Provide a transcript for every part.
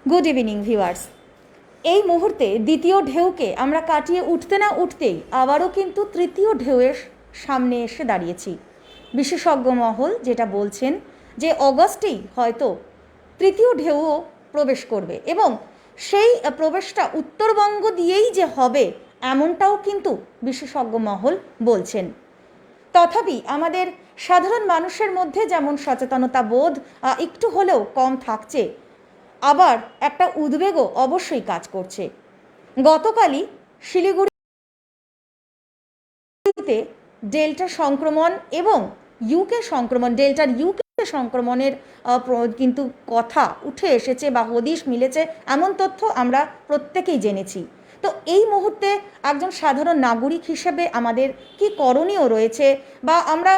Good evening viewers. এই মুহূর্তে দ্বিতীয় ঢেউকে আমরা কাটিয়ে উঠতে না উঠতেই আবারও কিন্তু তৃতীয় ঢেউয়ের সামনে এসে দাঁড়িয়েছি। বিশেষজ্ঞ মহল যেটা বলছেন যে অগস্টেই হয়তো তৃতীয় ঢেউও প্রবেশ করবে এবং সেই প্রবেশটা উত্তরবঙ্গ দিয়েই যে হবে এমনটাও কিন্তু বিশেষজ্ঞ মহল বলছেন। তথাপি আমাদের সাধারণ মানুষের মধ্যে যেমন সচেতনতা বোধ একটু হলেও কম থাকছে, আবার একটা উদ্বেগও অবশ্যই কাজ করছে। গতকালই শিলিগুড়িতে ডেল্টা সংক্রমণ এবং ডেল্টার ইউকে সংক্রমণের কিন্তু কথা উঠে এসেছে বা হদিশ মিলেছে, এমন তথ্য আমরা প্রত্যেকেই জেনেছি। তো এই মুহূর্তে একজন সাধারণ নাগরিক হিসেবে আমাদের কি করণীয় রয়েছে বা আমরা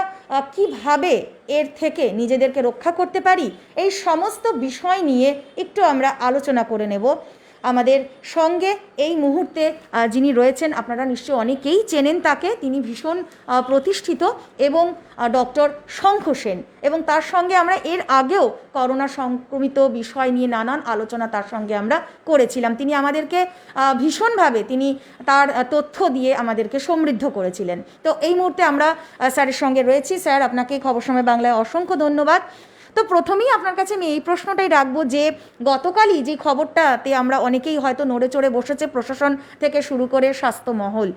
কিভাবে এর থেকে নিজেদেরকে রক্ষা করতে পারি, এই সমস্ত বিষয় নিয়ে একটু আমরা আলোচনা করে নেব। আমাদের সঙ্গে এই মুহূর্তে যিনি রয়েছেন আপনারা নিশ্চয়ই অনেকেই চেনেন তাকে, তিনি ভীষণ প্রতিষ্ঠিত এবং ডক্টর শঙ্খ সেন, এবং তার সঙ্গে আমরা এর আগেও করোনা সংক্রমিত বিষয় নিয়ে নানান আলোচনা তার সঙ্গে আমরা করেছিলাম। তিনি আমাদেরকে ভীষণভাবে তার তথ্য দিয়ে আমাদেরকে সমৃদ্ধ করেছিলেন। তো এই মুহূর্তে আমরা স্যারের সঙ্গে রয়েছি। স্যার, আপনাকে খবর সময় বাংলায় অসংখ্য ধন্যবাদ। তো প্রথমেই আপনার কাছে আমি এই প্রশ্নটাই রাখবো যে গতকালই যে খবরটাতে আমরা অনেকেই হয়তো নড়ে চড়ে বসেছে, প্রশাসন থেকে শুরু করে স্বাস্থ্য মহল,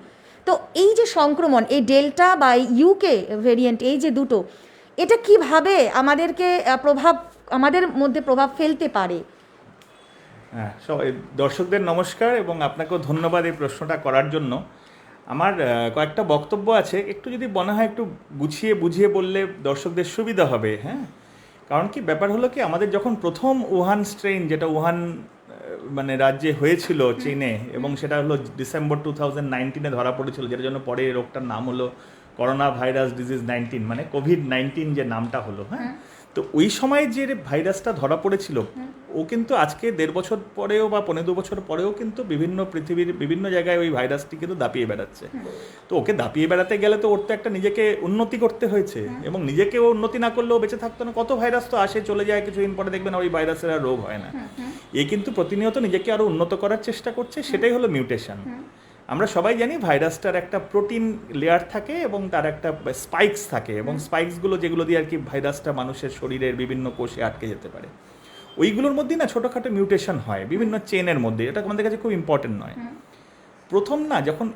তো এই যে সংক্রমণ, এই ডেল্টা বা ইউকে ভেরিয়েন্ট, এই যে দুটো, এটা কিভাবে আমাদের মধ্যে প্রভাব ফেলতে পারে? হ্যাঁ, দর্শকদের নমস্কার এবং আপনাকেও ধন্যবাদ এই প্রশ্নটা করার জন্য। আমার কয়েকটা বক্তব্য আছে, একটু যদি মনে হয় একটু গুছিয়ে বুঝিয়ে বললে দর্শকদের সুবিধা হবে। হ্যাঁ, কারণ কি ব্যাপার হলো কি, আমাদের যখন প্রথম উহান স্ট্রেন, যেটা উহান মানে রাজ্যে হয়েছিল চীনে, এবং সেটা হলো ডিসেম্বর 2019-এ ধরা পড়েছিল, যেটার জন্য পরে রোগটার নাম হলো করোনা ভাইরাস ডিজিজ 19, মানে কোভিড-19 যে নামটা হলো। হ্যাঁ, তো ওই সময় যে ভাইরাসটা ধরা পড়েছিল, ও কিন্তু আজকে 1.5 বছর পরেও বা 1.5 বছর পরেও কিন্তু পৃথিবীর বিভিন্ন জায়গায় ওই ভাইরাসটি কিন্তু দাপিয়ে বেড়াচ্ছে। তো ওকে দাপিয়ে বেড়াতে গেলে তো ওর তো একটা নিজেকে উন্নতি করতে হয়েছে, এবং নিজেকে ও উন্নতি না করলেও বেঁচে থাকতো না। কত ভাইরাস তো আসে চলে যায়, কিছুদিন পরে দেখবেন ওই ভাইরাসের আর রোগ হয় না। এ কিন্তু প্রতিনিয়ত নিজেকে আরও উন্নত করার চেষ্টা করছে, সেটাই হলো মিউটেশন। আমরা সবাই জানি ভাইরাসটার একটা প্রোটিন লেয়ার থাকে এবং তার একটা স্পাইকস থাকে, এবং স্পাইকসগুলো যেগুলো দিয়ে আর কি ভাইরাসটা মানুষের শরীরের বিভিন্ন কোষে আটকে যেতে পারে, ওইগুলোর মধ্যে না ছোটোখাটো মিউটেশন হয় বিভিন্ন চেনের মধ্যে। এটা আমাদের কাছে খুব ইম্পর্টেন্ট নয়। প্রথম না, যখন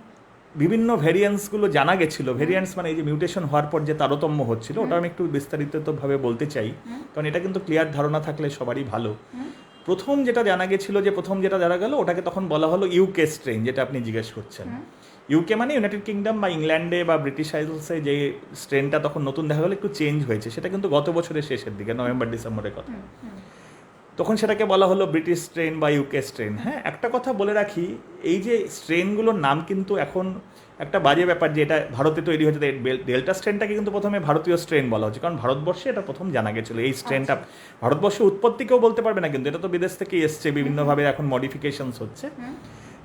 বিভিন্ন ভ্যারিয়েন্টসগুলো জানা গেছিলো, ভ্যারিয়েন্টস মানে এই যে মিউটেশন হওয়ার পর যে তারতম্য হচ্ছিল, ওটা আমি একটু বিস্তারিতভাবে বলতে চাই, কারণ এটা কিন্তু ক্লিয়ার ধারণা থাকলে সবারই ভালো। প্রথম যেটা জানা গেল ওটাকে তখন বলা হলো ইউকে স্ট্রেন, যেটা আপনি জিজ্ঞেস করছেন। ইউকে মানে ইউনাইটেড কিংডম বা ইংল্যান্ডে বা ব্রিটিশ আইলসে যে স্ট্রেনটা তখন নতুন দেখা গেলো, একটু চেঞ্জ হয়েছে, সেটা কিন্তু গত বছরের শেষের দিকে, নভেম্বর ডিসেম্বরের কথা। তখন সেটাকে বলা হলো ব্রিটিশ স্ট্রেন বা ইউকে স্ট্রেন। হ্যাঁ, একটা কথা বলে রাখি, এই যে স্ট্রেনগুলোর নাম কিন্তু এখন একটা বাজে ব্যাপার যে এটা ভারতে তৈরি হয়েছে। ডেল্টা স্ট্রেনটাকে কিন্তু প্রথমে ভারতীয় স্ট্রেন বলা হচ্ছে, কারণ ভারতবর্ষে এটা প্রথম জানা গেছিলো এই স্ট্রেনটা। ভারতবর্ষে উৎপত্তি কেউ বলতে পারবে না, কিন্তু এটা তো বিদেশ থেকে এসছে, বিভিন্নভাবে এখন মডিফিকেশনস হচ্ছে।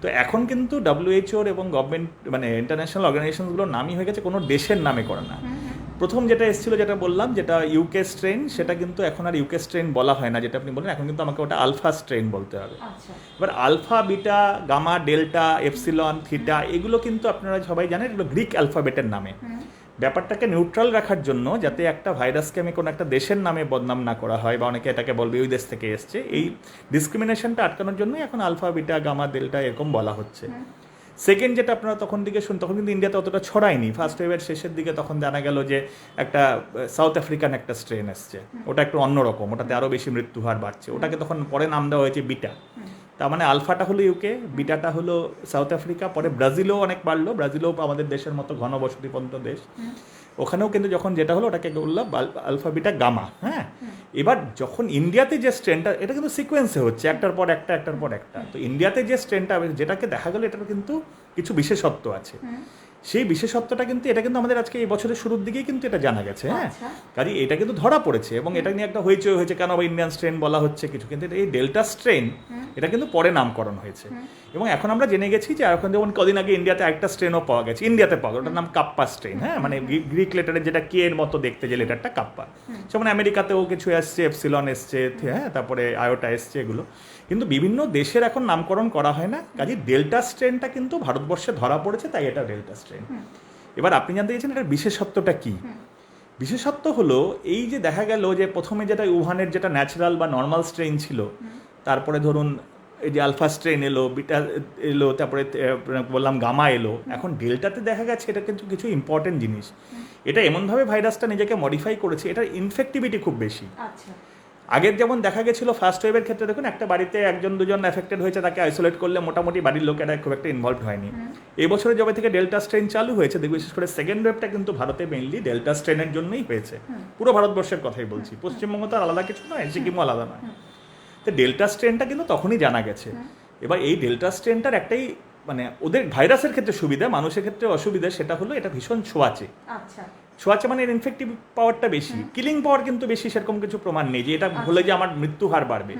তো এখন কিন্তু WHO এবং গভর্নমেন্ট মানে ইন্টারন্যাশনাল অর্গানাইজেশনসগুলোর নামই হয়ে গেছে কোনো দেশের নামে করে না। প্রথম যেটা এসেছিল, যেটা বললাম, যেটা ইউকে স্ট্রেন, সেটা কিন্তু এখন আর ইউকে স্ট্রেন বলা হয় না, যেটা আপনি বলেন, এখন কিন্তু আমাকে ওটা আলফা স্ট্রেন বলতে হবে। এবার alpha, beta, gamma, delta, epsilon, theta, এগুলো কিন্তু আপনারা সবাই জানেন এগুলো গ্রিক অ্যালফাবেটের নামে। ব্যাপারটাকে নিউট্রাল রাখার জন্য, যাতে একটা ভাইরাসকে আমি কোনো একটা দেশের নামে বদনাম না করা হয়, বা অনেকে এটাকে বলবে ওই দেশ থেকে এসছে, এই ডিসক্রিমিনেশনটা আটকানোর জন্যই এখন আলফা, বিটা, গামা, ডেল্টা এরকম বলা হচ্ছে। সেকেন্ড যেটা আপনারা তখন কিন্তু ইন্ডিয়াতে অতটা ছড়ায়নি। ফার্স্ট ওয়েভের শেষের দিকে তখন জানা গেল যে একটা সাউথ আফ্রিকান একটা স্ট্রেন এসছে, ওটা একটু অন্যরকম, ওটাতে আরও বেশি মৃত্যুহার বাড়ছে। ওটাকে তখন পরে নাম দেওয়া হয়েছে বিটা। তার মানে আলফাটা হলো ইউকে, বিটাটা হলো সাউথ আফ্রিকা, পরে ব্রাজিলও অনেক বাড়লো। ব্রাজিলও আমাদের দেশের মতো ঘনবসতিপূর্ণ দেশ, ওখানেও কিন্তু যখন যেটা হলো ওটাকে বললাম আলফা, বিটা, গামা। হ্যাঁ, এবার যখন ইন্ডিয়াতে যে স্ট্রেনটা, এটা কিন্তু সিকোয়েন্সে হচ্ছে, একটার পর একটা। তো ইন্ডিয়াতে যে স্ট্রেনটা যেটাকে দেখা গেলো, এটার কিন্তু কিছু বিশেষত্ব আছে। সেই বিশেষত্বটা কিন্তু এটা কিন্তু আমাদের আজকে এই বছরের শুরুর দিকেই কিন্তু এটা জানা গেছে। হ্যাঁ, কাজে এটা কিন্তু ধরা পড়েছে, এবং এটা নিয়ে একটা হইচই হয়েছে, কেন ইন্ডিয়ান স্ট্রেন বলা হচ্ছে কিছু, কিন্তু এই ডেল্টা স্ট্রেন এটা কিন্তু পরে নামকরণ হয়েছে। এবং এখন আমরা জেনে গেছি যে এখন যেমন কদিন আগে ইন্ডিয়াতে একটা স্ট্রেনও পাওয়া গেছে, ইন্ডিয়াতে পাওয়া, ওটার নাম কাপ্পা স্ট্রেন। হ্যাঁ, মানে গ্রিক লেটারের যেটা কে এর মতো দেখতে, যে লেটারটা কাপ্পা। যেমন আমেরিকাতেও কিছু এসছে, এপসিলন এসছে, হ্যাঁ, তারপরে আয়োটা এসছে, এগুলো কিন্তু বিভিন্ন দেশের এখন নামকরণ করা হয় না। কাজে ডেল্টা স্ট্রেনটা কিন্তু ভারতবর্ষে ধরা পড়েছে, তাই এটা ডেল্টা স্ট্রেন। এবার আপনি জানতে চাইছেন এটার বিশেষত্বটা কি? বিশেষত্ব হলো এই যে দেখা গেল যে প্রথমে যেটা উহানের যেটা ন্যাচারাল বা নর্মাল স্ট্রেন ছিল, তারপরে ধরুন এই যে আলফা স্ট্রেন এলো, বিটা এলো, তারপরে বললাম গামা এলো, এখন ডেল্টাতে দেখা গেছে এটা কিন্তু কিছু ইম্পর্টেন্ট জিনিস। এটা এমনভাবে ভাইরাসটা নিজেকে মডিফাই করেছে, এটার ইনফেক্টিভিটি খুব বেশি। আগের যেমন দেখা গেছিলো ফার্স্ট ওয়েভের ক্ষেত্রে, দেখুন একটা বাড়িতে একজন দুজন এফেক্টেড হয়েছে, তাকে আইসোলেট করলে মোটামুটি বাড়ির লোকেরা খুব একটা ইনভলভ হয়নি। এই বছরে যবে থেকে ডেল্টা স্ট্রেন চালু হয়েছে, দেখবে বিশেষ করে সেকেন্ড ওয়েভটা কিন্তু ভারতে মেইনলি ডেল্টা স্ট্রেনের জন্যই হয়েছে। পুরো ভারতবর্ষের কথাই বলছি, পশ্চিমবঙ্গ তো আর আলাদা কিছু নয়, সিকিমও আলাদা নয়। তো ডেল্টা স্ট্রেনটা কিন্তু তখনই জানা গেছে। এবার এই ডেল্টা স্ট্রেনটার একটাই মানে ওদের ভাইরাসের ক্ষেত্রে সুবিধা, মানুষের ক্ষেত্রে অসুবিধা, সেটা হলো এটা ভীষণ ছোঁয়াচে। ছোঁয়াচে মানে এর ইনফেক্টিভ পাওয়ারটা বেশি, কিলিং পাওয়ার কিন্তু বেশি সেরকম কিছু প্রমাণ নেই যে এটা হলে যে আমার মৃত্যু হার বাড়বে।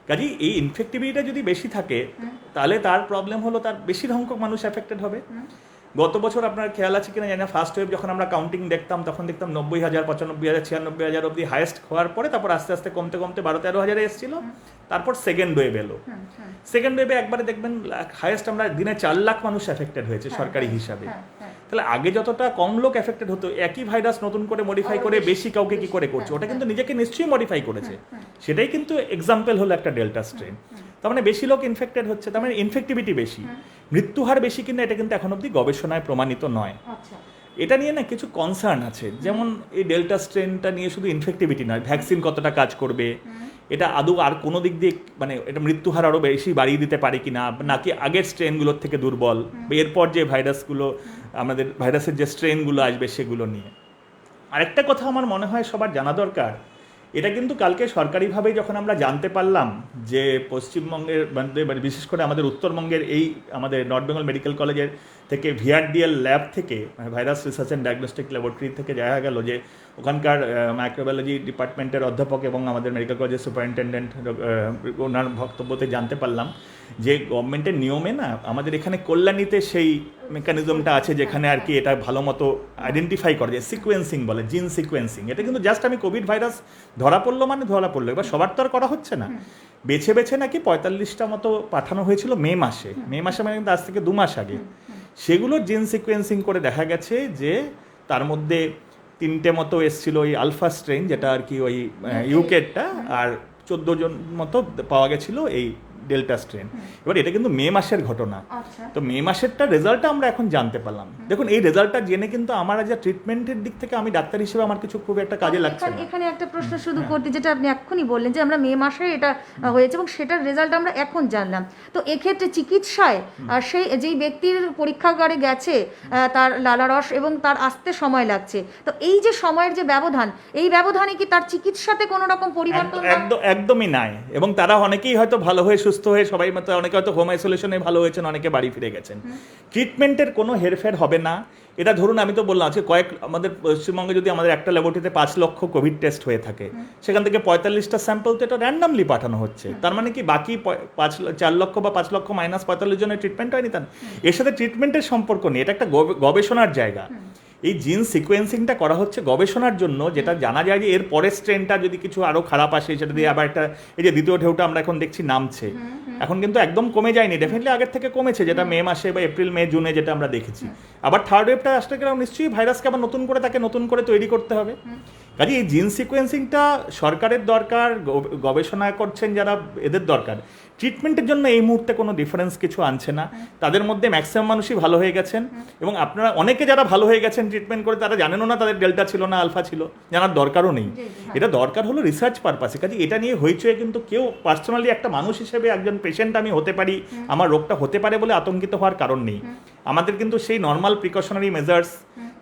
কাজেই এই ইনফেক্টিভিটিটা যদি বেশি থাকে, তাহলে তার প্রবলেম হলো তার বেশি সংখ্যক মানুষ এফেক্টেড হবে। গত বছর আপনার খেয়াল আছে কিনা জানি না, ফার্স্ট ওয়েভ যখন আমরা কাউন্টিং দেখতাম, তখন দেখতাম 90,000, 95,000, 96,000 অব্দি হাইয়েস্ট হওয়ার পরে তারপর আস্তে আস্তে কমতে কমতে 12-13,000 এসেছিল। তারপর সেকেন্ড ওয়েভ এলো। সেকেন্ড ওয়েভে একবারে দেখবেন হাইয়েস্ট আমরা দিনে 4 লাখ মানুষ এফেক্টেড হয়েছে সরকারি হিসাবে। তাহলে আগে যতটা কম লোক এফেক্টেড হতো, একই ভাইরাস নতুন করে মডিফাই করে বেশি কাউকে কি করে করছে, ওটা কিন্তু নিজেকে নিশ্চয়ই মডিফাই করেছে। সেটাই কিন্তু এক্সাম্পল হলো একটা ডেল্টা স্ট্রেন। তার মানে বেশি লোক ইনফেক্টেড হচ্ছে, তার মানে ইনফেক্টিভিটি বেশি, মৃত্যুহার বেশি, কিনা এটা কিন্তু এখন অব্দি গবেষণায় প্রমাণিত নয়। এটা নিয়ে না কিছু কনসার্ন আছে, যেমন এই ডেল্টা স্ট্রেনটা নিয়ে শুধু ইনফেক্টিভিটি নয়, ভ্যাকসিন কতটা কাজ করবে, এটা আদৌ আর কোনো দিক দিয়ে মানে এটা মৃত্যুহার আরও বেশি বাড়িয়ে দিতে পারে কিনা, নাকি আগের স্ট্রেনগুলোর থেকে দুর্বল, এরপর যে ভাইরাসগুলো আমাদের ভাইরাসের যে স্ট্রেনগুলো আসবে সেগুলো নিয়ে। আরেকটা কথা আমার মনে হয় সবার জানা দরকার, এটা কিন্তু কালকে সরকারিভাবে যখন আমরা জানতে পারলাম যে পশ্চিমবঙ্গের মানে বিশেষ করে আমাদের উত্তরবঙ্গের এই আমাদের নর্থ বেঙ্গল মেডিকেল কলেজের থেকে ভিআরডিএল ল্যাব থেকে, মানে virus research and diagnostic laboratory থেকে দেখা গেল যে ওখানকার মাইক্রোবায়োলজি ডিপার্টমেন্টের অধ্যাপক এবং আমাদের মেডিকেল কলেজের সুপারিনটেন্ডেন্ট ওনার বক্তব্যতে জানতে পারলাম যে গভর্নমেন্টের নিয়মে না আমাদের এখানে কল্যাণীতে সেই মেকানিজমটা আছে যেখানে আর কি এটা ভালো মতো আইডেন্টিফাই করা যায়, সিকোয়েন্সিং বলে, জিন সিকোয়েন্সিং। এটা কিন্তু জাস্ট আমি কোভিড ভাইরাস ধরা পড়লো মানে ধরা পড়লো, এবার সবার তো আর করা হচ্ছে না। বেছে বেছে নাকি 45টা মতো পাঠানো হয়েছিল মে মাসে মানে কিন্তু আজ থেকে 2 মাস আগে। সেগুলোর জিন সিকোয়েন্সিং করে দেখা গেছে যে তার মধ্যে 3টে মতো এসছিল ওই আলফা স্ট্রেন, যেটা আর কি ওই ইউকেটটা, আর 14 জন মতো পাওয়া গেছিলো এই ডেল্টা স্ট্রেন। এবার এটা কিন্তু মে মাসের ঘটনা। তো মে মাসেরটা রেজাল্টটা আমরা এখন জানতে পারলাম। দেখুন এই রেজাল্টটা জেনে কিন্তু আমার আজ ট্রিটমেন্টের দিক থেকে আমি ডাক্তার হিসেবে আমার কিছু খুব একটা কাজে লাগছে না। এখানে একটা প্রশ্ন শুধু করতে, যেটা আপনি এক্ষুনি বললেন যে আমরা মে মাসে এটা হয়েছে এবং সেটার রেজাল্ট আমরা এখন জানলাম, তো এক্ষেত্রে চিকিৎসায় সেই যেই ব্যক্তির পরীক্ষাগারে গেছে তার লালারস এবং তার আসতে সময় লাগছে, তো এই যে সময়ের যে ব্যবধান, এই ব্যবধানে কি তার চিকিৎসাতে কোনো রকম পরিবর্তন? একদমই নাই। এবং তারা অনেকেই হয়তো ভালো হয়ে সুস্থ হয়ে সবাই মতো, অনেকে হয়তো হোম আইসোলেশনে ভালো হয়েছেন, অনেকে বাড়ি ফিরে গেছেন। ট্রিটমেন্টের কোনো হেরফের হবে না। এটা ধরুন আমি তো বললাম আজকে আমাদের পশ্চিমবঙ্গে যদি আমাদের একটা ল্যাবরেটরিতে 5 লক্ষ কোভিড টেস্ট হয়ে থাকে, সেখান থেকে 45টা স্যাম্পল তো এটা র্যান্ডামলি পাঠানো হচ্ছে। তার মানে কি বাকি 4 লক্ষ বা 5 লক্ষ মাইনাস 45 জনের ট্রিটমেন্ট হয়নি? তার এর সাথে ট্রিটমেন্টের সম্পর্ক নেই, এটা একটা গবেষণার জায়গা। এই জিন সিকোয়েন্সিংটা করা হচ্ছে গবেষণার জন্য, যেটা জানা যায় যে এর পরের স্ট্রেনটা যদি কিছু আরও খারাপ আসে, সেটা দিয়ে আবার একটা এই যে দ্বিতীয় ঢেউটা আমরা এখন দেখছি নামছে, এখন কিন্তু একদম কমে যায়নি, ডেফিনেটলি আগের থেকে কমেছে, যেটা মে মাসে বা এপ্রিল মে জুনে যেটা আমরা দেখেছি। আবার থার্ড ওয়েভটা আসতে গেলে নিশ্চয়ই ভাইরাসকে আবার নতুন করে তৈরি করতে হবে। কাজে এই জিন সিকোয়েন্সিংটা সরকারের দরকার, গবেষণা করছেন যারা, এদের দরকার। ট্রিটমেন্টের জন্য এই মুহূর্তে কোনো ডিফারেন্স কিছু আনছে না। তাদের মধ্যে ম্যাক্সিমাম মানুষই ভালো হয়ে গেছেন, এবং আপনারা অনেকে যারা ভালো হয়ে গেছেন ট্রিটমেন্ট করে, তারা জানেনও না তাদের ডেল্টা ছিল না আলফা ছিল, জানার দরকারও নেই। এটা দরকার হলো রিসার্চ পারপাসে। কাজে এটা নিয়ে হইচই কিন্তু কেউ পার্সোনালি একটা মানুষ হিসেবে একজন পেশেন্ট আমি হতে পারি, আমার রোগটা হতে পারে বলে আতঙ্কিত হওয়ার কারণ নেই। আমাদের কিন্তু সেই নর্মাল প্রিকশনারি মেজার্স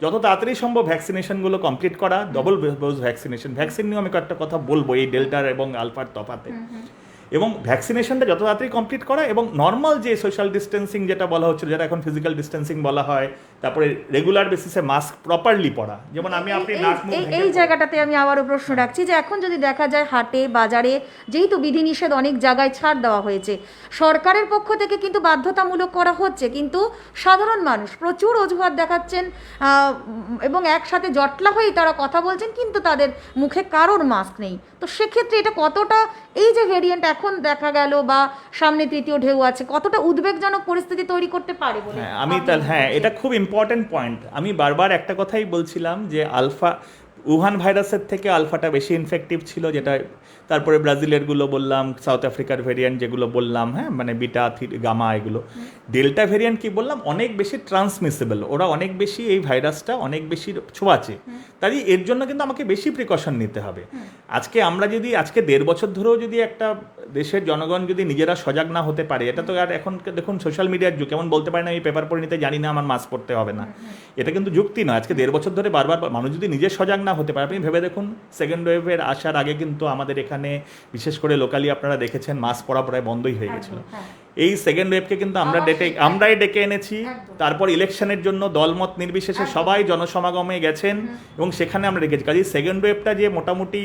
যত তাড়াতাড়ি সম্ভব ভ্যাকসিনেশনগুলো কমপ্লিট করা, ডবল ডোজ ভ্যাকসিন নিয়ে আমি একটা কথা বলবো এই ডেল্টার এবং আলফার তফাতে। এবং ভ্যাকসিনেশনটা যত তাড়াতাড়ি কমপ্লিট করা, এবং নর্মাল যে সোশ্যাল ডিস্টেন্সিং যেটা বলা হচ্ছে, যেটা এখন ফিজিক্যাল ডিস্টেন্সিং বলা হয়, তারপরে রেগুলার বেসিসে মাস্ক প্রপারলি পরা, যেমন আমি আপনি নাক মুখ ঢেকে এই জায়গাটাতে আমি আবারও প্রশ্ন রাখছি যে এখন যদি দেখা যায় হাটে বাজারে যেহেতু বিধিনিষেধ অনেক জায়গায় ছাড় দেওয়া হয়েছে, সরকারের পক্ষ থেকে কিন্তু বাধ্যতামূলক করা হচ্ছে, কিন্তু সাধারণ মানুষ প্রচুর অজুহাত দেখাচ্ছেন এবং একসাথে জটলা হয়েই তারা কথা বলছেন, কিন্তু তাদের মুখে কারোর মাস্ক নেই। তো সেক্ষেত্রে এটা কতটা, এই যে ভেরিয়েন্ট এখন দেখা গেল বা সামনে তৃতীয় ঢেউ আছে, কতটা উদ্বেগজনক পরিস্থিতি তৈরি করতে পারে বলে এটা খুব ইম্পর্টেন্ট পয়েন্ট। আমি বারবার একটা কথাই বলছিলাম যে উহান ভাইরাসের থেকে আলফাটা বেশি ইনফেক্টিভ ছিল, যেটা তারপরে ব্রাজিলেরগুলো বললাম, সাউথ আফ্রিকার ভেরিয়েন্ট যেগুলো বললাম, হ্যাঁ মানে বিটা গামা এগুলো। ডেল্টা ভেরিয়েন্ট কি বললাম, অনেক বেশি ট্রান্সমিসিবল, ওরা অনেক বেশি এই ভাইরাসটা অনেক বেশি ছোঁয়াচে, তাই এর জন্য কিন্তু আমাকে বেশি প্রিকশন নিতে হবে। আজকে 1.5 বছর ধরেও যদি একটা দেশের জনগণ যদি নিজেরা সজাগ না হতে পারে, এটা তো আর এখন দেখুন সোশ্যাল মিডিয়ার যুগ, কেমন বলতে পারে না আমি পেপার পড়ে নিতে জানি না আমার মাস্ক পড়তে হবে না, এটা কিন্তু যুক্তি নয়। আজকে 1.5 বছর ধরে বারবার মানুষ যদি নিজে সজাগ না হতে পারে, আপনি ভেবে দেখুন সেকেন্ড ওয়েভের আসার আগে কিন্তু আমাদের এখানে বিশেষ করে লোকালি আপনারা দেখেছেন মাস্ক পরা প্রায় বন্ধই হয়ে গেছিল। এই সেকেন্ড ওয়েভকে কিন্তু আমরাই ডেকে এনেছি। তারপর ইলেকশনের জন্য দলমত নির্বিশেষে সবাই জনসমাগমে গেছেন এবং সেখানে আমরা রেখেছি। কাজে সেকেন্ড ওয়েভটা যে মোটামুটি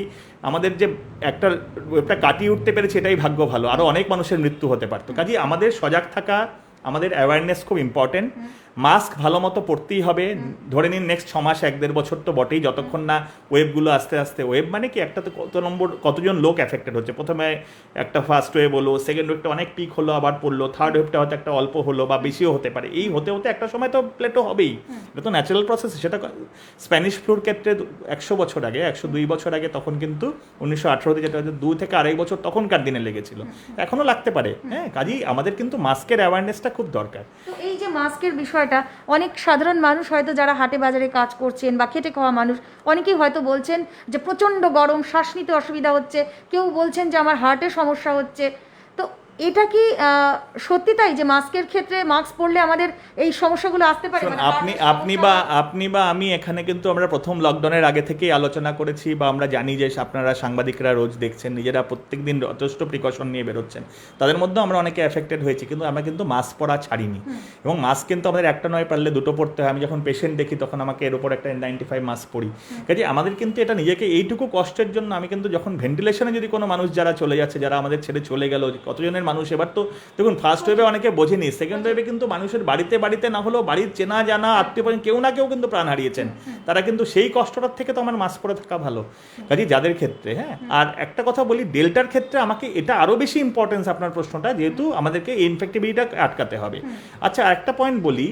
আমাদের যে একটা ওয়েভটা কাটিয়ে উঠতে পেরেছে এটাই ভাগ্য ভালো, আরও অনেক মানুষের মৃত্যু হতে পারতো। কাজে আমাদের সজাগ থাকা, আমাদের অ্যাওয়ারনেস খুব ইম্পর্টেন্ট। মাস্ক ভালো মতো পরতেই হবে। ধরে নিন নেক্সট 6 মাস 1-1.5 বছর তো বটেই, যতক্ষণ না ওয়েভগুলো আস্তে আস্তে, ওয়েভ মানে কি একটা তো কতজন লোক এফেক্টেড হচ্ছে। প্রথমে একটা ফার্স্ট ওয়েভ হলো, সেকেন্ড ওয়েভটা অনেক পিক হলো আবার পড়লো, থার্ড ওয়েভটা হয়তো একটা অল্প হলো বা বেশিও হতে পারে। এই হতে হতে একটা সময় তো প্লেটো হবেই, এটা তো ন্যাচারাল প্রসেস। সেটা স্প্যানিশ ফ্লুর ক্ষেত্রে 100 বছর আগে, 102 বছর আগে, তখন কিন্তু 1918-তে যেটা হচ্ছে 2 থেকে 2.5 বছর তখনকার দিনে লেগেছিল, এখনও লাগতে পারে। হ্যাঁ, কাজেই আমাদের কিন্তু মাস্কের অ্যাওয়ারনেসটা খুব দরকার। তো এই যে মাস্কের বিষয়টা, অনেক সাধারণ মানুষ হয়তো যারা হাটে বাজারে কাজ করছেন বা খেটে খাওয়া মানুষ, অনেকেই হয়তো বলছেন যে প্রচণ্ড গরম, শ্বাস নিতে অসুবিধা হচ্ছে, কেউ বলছেন যে আমার হার্টে সমস্যা হচ্ছে। তো এটা কি সত্যি তাই যে মাস্কের ক্ষেত্রে মাস্ক পরলে আমাদের এই সমস্যাগুলো আসতে পারে? আপনি বা আমি এখানে কিন্তু আমরা প্রথম লকডাউনের আগে থেকেই আলোচনা করেছি, বা আমরা জানি যে আপনারা সাংবাদিকরা রোজ দেখছেন, নিজেরা প্রত্যেকদিন যথেষ্ট প্রিকশন নিয়ে বেরোচ্ছেন, তাদের মধ্যে আমরা অনেকে এফেক্টেড হয়েছি, কিন্তু আমরা কিন্তু মাস্ক পরা ছাড়িনি। এবং মাস্ক কিন্তু আমাদের একটা নয়, পারলে 2টো পরতে হয়। আমি যখন পেশেন্ট দেখি তখন আমাকে এর উপর একটা N95 মাস্ক পরি। কাজে আমাদের কিন্তু এটা নিজেকে এইটুকু কষ্টের জন্য, আমি কিন্তু যখন ভেন্টিলেশনে যদি কোনো মানুষ যারা চলে যাচ্ছে, যারা আমাদের ছেড়ে চলে গেল, কতজনের মানুষ এবার তো দেখুন, ফার্স্ট ওয়েভে অনেকে বোঝেনি, সেকেন্ড ওয়েভে কিন্তু মানুষের বাড়িতে বাড়িতে না হলেও বাড়ির চেনা জানা আত্মীয় কেউ না কেউ কিন্তু প্রাণ হারিয়েছেন, তারা কিন্তু সেই কষ্টটার থেকে তো আমার মাস্ক পরে থাকা ভালো। কাজে যাদের ক্ষেত্রে, হ্যাঁ। আর একটা কথা বলি, ডেল্টার ক্ষেত্রে আমাকে এটা আরও বেশি ইম্পর্টেন্স আপনার প্রশ্নটা, যেহেতু আমাদেরকে ইনফেক্টিভিটিটা আটকাতে হবে। আচ্ছা, একটা পয়েন্ট বলি,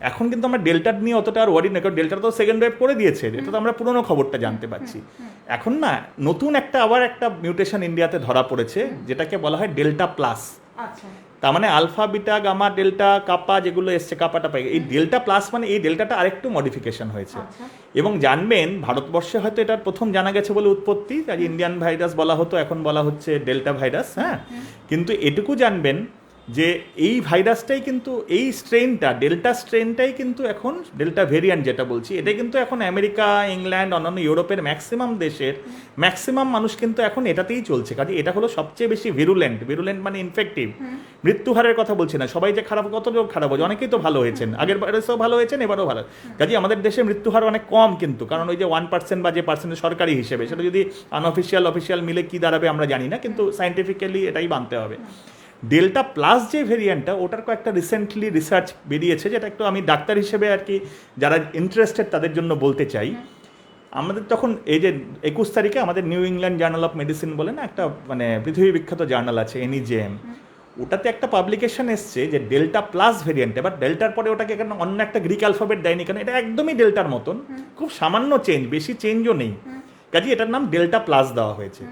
এখন কিন্তু আমরা ডেল্টা নিয়ে অতটা আর ওয়ারি না, কারণ ডেল্টা তো সেকেন্ড ওয়েভ করে দিয়েছে, এটা তো আমরা পুরোনো খবরটা জানতে পারছি। এখন না নতুন আবার একটা মিউটেশন ইন্ডিয়াতে ধরা পড়েছে, যেটাকে বলা হয় ডেল্টা প্লাস। তার মানে আলফা, বিটা, গামা, ডেল্টা, কাপা যেগুলো এসছে, কাপাটা পাই, এই ডেল্টা প্লাস মানে এই ডেল্টাটা আরেকটু মডিফিকেশন হয়েছে। এবং জানবেন, ভারতবর্ষে হয়তো এটার প্রথম জানা গেছে বলে উৎপত্তি, আজ ইন্ডিয়ান ভাইরাস বলা হতো, এখন বলা হচ্ছে ডেল্টা ভাইরাস। হ্যাঁ, কিন্তু এটুকু জানবেন যে এই ভাইরাসটাই কিন্তু, এই স্ট্রেনটা, ডেল্টা স্ট্রেনটাই কিন্তু এখন ডেল্টা ভেরিয়েন্ট যেটা বলছি, এটা কিন্তু এখন আমেরিকা, ইংল্যান্ড, অন্যান্য ইউরোপের ম্যাক্সিমাম দেশের ম্যাক্সিমাম মানুষ কিন্তু এখন এটাতেই চলছে। কাজে এটা হলো সবচেয়ে বেশি ভিরুলেন্ট মানে ইনফেক্টিভ। মৃত্যুহারের কথা বলছি না, সবাই যে খারাপ, কত লোক খারাপ হয়েছে, অনেকেই তো ভালো হয়েছেন, আগের ভাইরাসও ভালো হয়েছেন, এবারও ভালো। কাজে আমাদের দেশে মৃত্যুহার অনেক কম কিন্তু, কারণ ওই যে 1% বা যে পার্সেন্টেজ সরকারি হিসেবে, সেটা যদি অফিসিয়াল মিলে কি দাঁড়াবে আমরা জানি না, কিন্তু সায়েন্টিফিক্যালি এটাই মানতে হবে। ডেল্টা প্লাস যে ভেরিয়েন্টটা, ওটার কয়েকটা রিসেন্টলি রিসার্চ বেরিয়েছে, যেটা একটু আমি ডাক্তার হিসেবে আর কি যারা ইন্টারেস্টেড তাদের জন্য বলতে চাই। আমাদের তখন এই যে 21 তারিখে আমাদের new England journal of medicine বলে না একটা মানে পৃথিবী বিখ্যাত জার্নাল আছে, NEJM, ওটাতে একটা পাবলিকেশন এসছে যে ডেল্টা প্লাস ভেরিয়েন্ট। এবার ডেল্টার পরে ওটাকে এখানে অন্য একটা গ্রিক অ্যালফাবেট দেয়নি, কারণ এটা একদমই ডেল্টার মতন, খুব সামান্য চেঞ্জ, বেশি চেঞ্জও নেই, কাজে এটার নাম ডেল্টা প্লাস দেওয়া হয়েছে।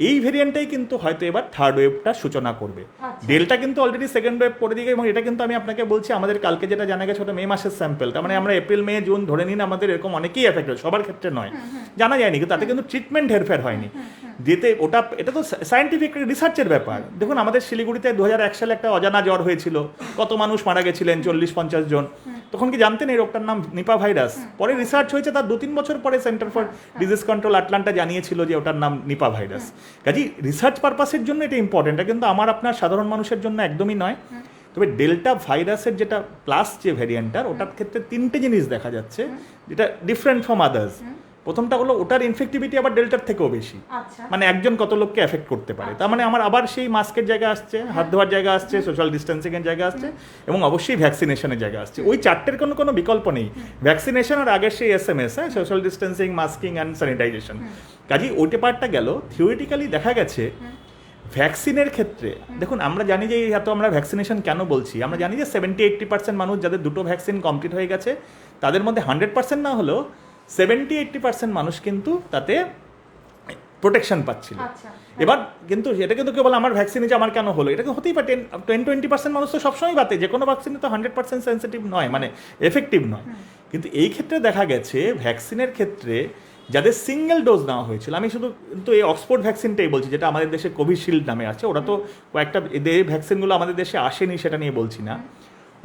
এই ভেরিয়েন্টটাই কিন্তু হয়তো এবার থার্ড ওয়েভটা সূচনা করবে। ডেল্টা কিন্তু অলরেডি সেকেন্ড ওয়েভ করে দিয়ে, এবং এটা কিন্তু আমি আপনাকে বলছি, আমাদের কালকে যেটা জানা গেছে ওটা মে মাসের স্যাম্পল, তার মানে আমরা এপ্রিল, মে, জুন ধরে নিন, আমাদের এরকম অনেকেই এফেক্ট হয়েছে, সবার ক্ষেত্রে নয়, জানা যায়নি, কিন্তু তাতে কিন্তু ট্রিটমেন্ট হেরফের হয়নি। যেতে এটা তো সায়েন্টিফিক রিসার্চের ব্যাপার। দেখুন, আমাদের শিলিগুড়িতে 2001 সালে একটা অজানা জ্বর হয়েছিল, কত মানুষ মারা গেছিলেন, 40-50 জন। তখন কি জানতেন এই রোগটার নাম নিপা ভাইরাস? পরে রিসার্চ হয়েছে, তার 2-3 বছর পরে centre for disease control Atlanta জানিয়েছিল যে ওটার নাম নিপা ভাইরাস। কাজেই রিসার্চ পারপাসের জন্য এটা ইম্পর্টেন্ট, কিন্তু আমার আপনার সাধারণ মানুষের জন্য একদমই নয়। তবে ডেল্টা ভাইরাসের যেটা প্লাস যে ভ্যারিয়েন্টটার ওটার ক্ষেত্রে তিনটে জিনিস দেখা যাচ্ছে যেটা ডিফারেন্ট ফ্রম আদার্স। প্রথমটা হলো ওটার ইনফেক্টিভিটি আবার ডেল্টার থেকেও বেশি, আচ্ছা মানে একজন কত লোককে এফেক্ট করতে পারে। তার মানে আমার আবার সেই মাস্কের জায়গা আসছে, হাত ধোয়ার জায়গা আসছে, সোশ্যাল ডিস্টেন্সিংয়ের জায়গা আসছে এবং অবশ্যই ভ্যাকসিনেশনের জায়গা আসছে। ওই চারটের কোনো বিকল্প নেই। ভ্যাকসিনেশন আর আগের সেই SMS, হ্যাঁ, social distancing, masking and sanitisation. কাজেই ওইটা পার্টটা গেল। থিওরিটিক্যালি দেখা গেছে ভ্যাকসিনের ক্ষেত্রে, দেখুন আমরা জানি যে এত আমরা ভ্যাকসিনেশন কেন বলছি, আমরা জানি যে 70-80% মানুষ যাদের দুটো ভ্যাকসিন কমপ্লিট হয়ে গেছে তাদের মধ্যে 100% না হলেও 70-80% মানুষ কিন্তু তাতে প্রোটেকশন পাচ্ছিল। এবার কিন্তু এটা কিন্তু কেবল আমার ভ্যাকসিন যে আমার কেন হলো, এটা হতেই পারে 10-20% মানুষ তো সবসময় বাতে, যে কোনো ভ্যাকসিনে তো 100% সেন্সিটিভ নয়, মানে এফেক্টিভ নয়। কিন্তু এই ক্ষেত্রে দেখা গেছে ভ্যাকসিনের ক্ষেত্রে যাদের সিঙ্গেল ডোজ নেওয়া হয়েছিল, আমি শুধু কিন্তু এই অক্সফোর্ড ভ্যাকসিনটাই বলছি যেটা আমাদের দেশে কোভিশিল্ড নামে আছে, ওরা তো কয়েকটা এদের ভ্যাকসিনগুলো আমাদের দেশে আসেনি সেটা নিয়ে বলছি না।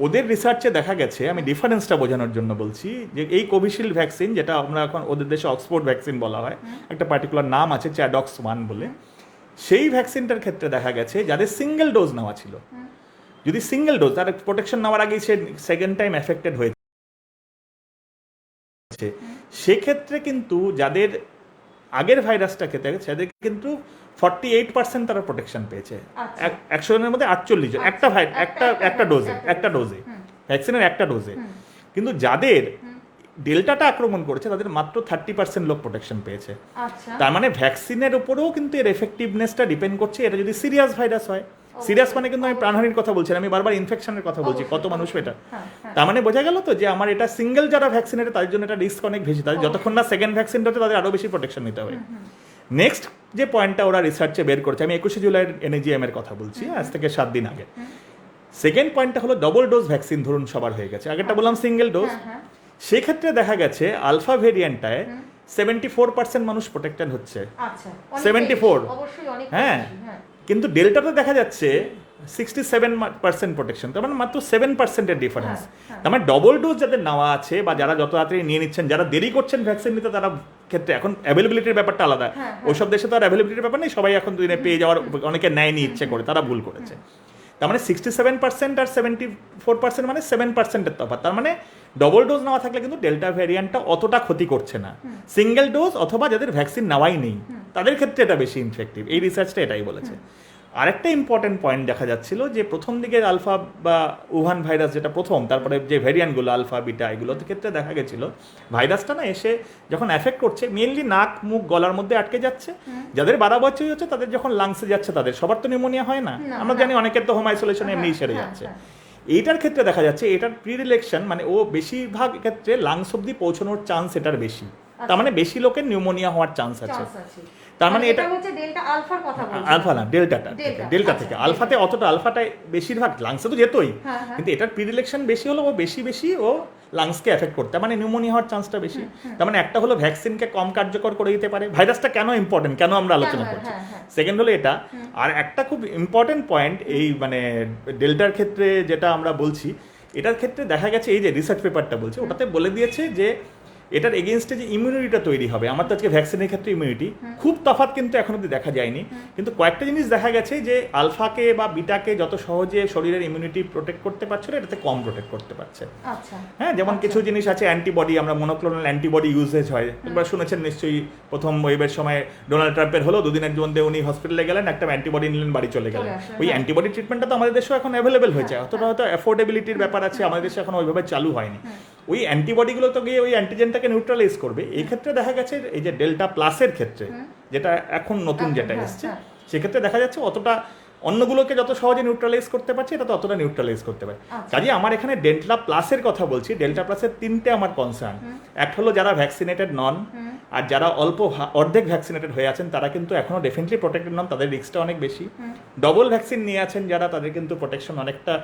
ওদের রিসার্চে দেখা গেছে, আমি ডিফারেন্সটা বোঝানোর জন্য বলছি, যে এই কোভিশিল্ড ভ্যাকসিন যেটা আমরা এখন ওদের দেশে অক্সফোর্ড ভ্যাকসিন বলা হয়, একটা পার্টিকুলার নাম আছে চ্যাডক্স 1 বলে, সেই ভ্যাকসিনটার ক্ষেত্রে দেখা গেছে যাদের সিঙ্গেল ডোজ নেওয়া ছিল, যদি সিঙ্গেল ডোজ তার প্রোটেকশন নেওয়ার আগেই সে সেকেন্ড টাইম এফেক্টেড হয়েছে, সেক্ষেত্রে কিন্তু যাদের আগের ভাইরাসটা খেতে গেছে তাদের কিন্তু 48% তারা প্রোটেকশন পেয়েছে। 100 জনের মধ্যে 48 জন একটা ডোজে ভ্যাকসিনের একটা ডোজে। কিন্তু যাদের ডেল্টাটা আক্রমণ করেছে তাদের মাত্র 30% লোক প্রোটেকশন পেয়েছে। তার মানে ভ্যাকসিনের উপরেও কিন্তু এর এফেক্টিভনেসটা ডিপেন্ড করছে, এটা যদি সিরিয়াস ভাইরাস হয়। সিরিয়াস মানে কিন্তু আমি প্রাণহানির কথা বলছি, আমি বারবার ইনফেকশনের কথা বলছি, কত মানুষ এটা। তার মানে বোঝা গেল তো যে আমার এটা সিঙ্গেল যারা ভ্যাকসিনেটেড তাদের জন্য এটা রিস্ক অনেক বেশি, তাদের যতক্ষণ না সেকেন্ড ভ্যাকসিনটা হচ্ছে তাদের আরও বেশি প্রোটেকশন নিতে হবে। নেক্সট যে পয়েন্টটা ওরা রিসার্চে বের করেছে, আমি 21শে জুলাইয়ের NAGM এর কথা বলছি, আজ থেকে 7 দিন আগে। সেকেন্ড পয়েন্টটা হলো ডবল ডোজ ভ্যাকসিন ধরুন সবার হয়ে গেছে, আগেরটা বললাম সিঙ্গেল ডোজ, সেক্ষেত্রে দেখা গেছে আলফা ভেরিয়েন্টটায় 74% মানুষ প্রোটেক্টেড হচ্ছে। 74, হ্যাঁ। কিন্তু ডেল্টাতে দেখা যাচ্ছে 67% প্রোটেকশন, তার মানে মাত্র 7%-এর ডিফারেন্স। তার মানে ডবল ডোজ যাদের নেওয়া আছে বা যারা যত তাড়াতাড়ি নিয়ে নিচ্ছেন, যারা দেরি করছেন ভ্যাকসিন নিতে, তারা ক্ষেত্রে এখন অ্যাভেলেবিলিটির ব্যাপারটা আলাদা। ওইসব দেশে তো আর অ্যাভেলেবিলিটির ব্যাপার নেই, সবাই এখন দুদিনে পেয়ে যাওয়ার, অনেকে নেয়নি ইচ্ছে করে, তারা ভুল করেছে। তার মানে 67% আর 74% মানে 7%-এর তফাৎ। তার মানে ডবল ডোজ নেওয়া থাকলে কিন্তু ডেল্টা ভ্যারিয়েন্টটা অতটা ক্ষতি করছে না। সিঙ্গেল ডোজ অথবা যাদের ভ্যাকসিন নেওয়াই নেই তাদের ক্ষেত্রে এটা বেশি ইনফেক্টিভ, এই রিসার্চটা এটাই বলেছে। আরেকটা ইম্পর্টেন্ট পয়েন্ট দেখা যাচ্ছিল যে প্রথম দিকে আলফা বা উহান ভাইরাস যেটা প্রথম, তারপরে যে ভ্যারিয়েন্টগুলো আলফা বিটা, এগুলোর ক্ষেত্রে দেখা গেছিল ভাইরাসটা না এসে যখন এফেক্ট করছে মেনলি নাক মুখ গলার মধ্যে আটকে যাচ্ছে। যাদের 12 বছর হচ্ছে তাদের যখন লাংসে যাচ্ছে, তাদের সবার তো নিউমোনিয়া হয় না, আমরা জানি অনেকের তো হোম আইসোলেশন এমনিই সেরে যাচ্ছে। এইটার ক্ষেত্রে দেখা যাচ্ছে এটার প্রিডিলেকশন, মানে ও বেশিরভাগ ক্ষেত্রে লাংস অব্দি পৌঁছানোর চান্স এটার বেশি, তার মানে বেশি লোকের নিউমোনিয়া হওয়ার চান্স আছে। তার মানে এটা হচ্ছে ডেল্টা আলফার কথা বলছি, আলফা না ডেল্টা থেকে আলফাতে অতটা, আলফাটাই বেশিরভাগ লাংসে তো যেতই, কিন্তু এটার প্রিডিলেকশন বেশি হলো ও বেশি ও লাংসকে এফেক্ট করতে, মানে নিউমোনিয়া হওয়ার চান্সটা বেশি। তার মানে একটা হলো ভ্যাকসিনকে কম কার্যকর করে দিতে পারে। ভাইরাসটা কেন ইম্পর্টেন্ট, কেন আমরা আলোচনা করছি, সেকেন্ড হলো এটা। আর একটা খুব ইম্পর্টেন্ট পয়েন্ট এই মানে ডেল্টার ক্ষেত্রে যেটা আমরা বলছি, এটার ক্ষেত্রে দেখা গেছে এই যে রিসার্চ পেপারটা বলছে ওটাতে বলে দিয়েছে যে এটার এগেনস্টে যে ইমিউনিটিটা তৈরি হবে, আমার তো আজকে ভ্যাকসিনের ক্ষেত্রে ইমিউনিটি খুব তফাৎ কিন্তু এখন অব্দি দেখা যায়নি, কিন্তু কয়েকটা জিনিস দেখা গেছে যে আলফাকে বা বিটাকে যত সহজে শরীরের ইমিউনিটি প্রোটেক্ট করতে পারছিল এটাতে কম প্রোটেক্ট করতে পারছে। হ্যাঁ, যেমন কিছু জিনিস আছে অ্যান্টিবডি, আমরা মনোক্লোনাল অ্যান্টিবডি ইউজেজ হয়, একবার শুনেছেন নিশ্চয়ই, প্রথম ওয়েভের সময় ডোনাল্ড ট্রাম্পের হলো, 2 দিনের মধ্যে উনি হসপিটালে গেলেন, একটা অ্যান্টিবডি নিলেন, বাড়ি চলে গেলেন। ওই অ্যান্টিবডি ট্রিটমেন্টটা তো আমাদের দেশেও এখন অ্যাভেলেবেল হয়েছে, অতটা হয়তো অ্যাফোর্ডেবিলিটির ব্যাপার আছে, আমাদের দেশে এখন ওইভাবে চালু হয়নি। ওই অ্যান্টিবডিগুলো তো গিয়ে ওই অ্যান্টিজেনটাকে নিউট্রালাইজ করবে। এই ক্ষেত্রে দেখা গেছে এই যে ডেল্টা প্লাসের ক্ষেত্রে, যেটা এখন নতুন যেটা এসছে, সেক্ষেত্রে দেখা যাচ্ছে অতটা অন্যগুলোকে যত সহজে নিউট্রালাইজ করতে পারছে এটা তো অতটা নিউট্রালাইজ করতে পারে। কাজে আমার এখানে ডেল্টা প্লাসের কথা বলছি, ডেল্টা প্লাসের 3টে আমার কনসার্ন। একটা হলো যারা ভ্যাকসিনেটেড নন, আর যারা অর্ধেক ভ্যাকসিনেটেড হয়ে আছেন তারা কিন্তু এখনো ডেফিনেটলি প্রোটেক্টেড নন, তাদের রিস্কটা অনেক বেশি। ডবল ভ্যাকসিন নিয়ে আছেন যারা, তাদের কিন্তু প্রোটেকশন অনেকটা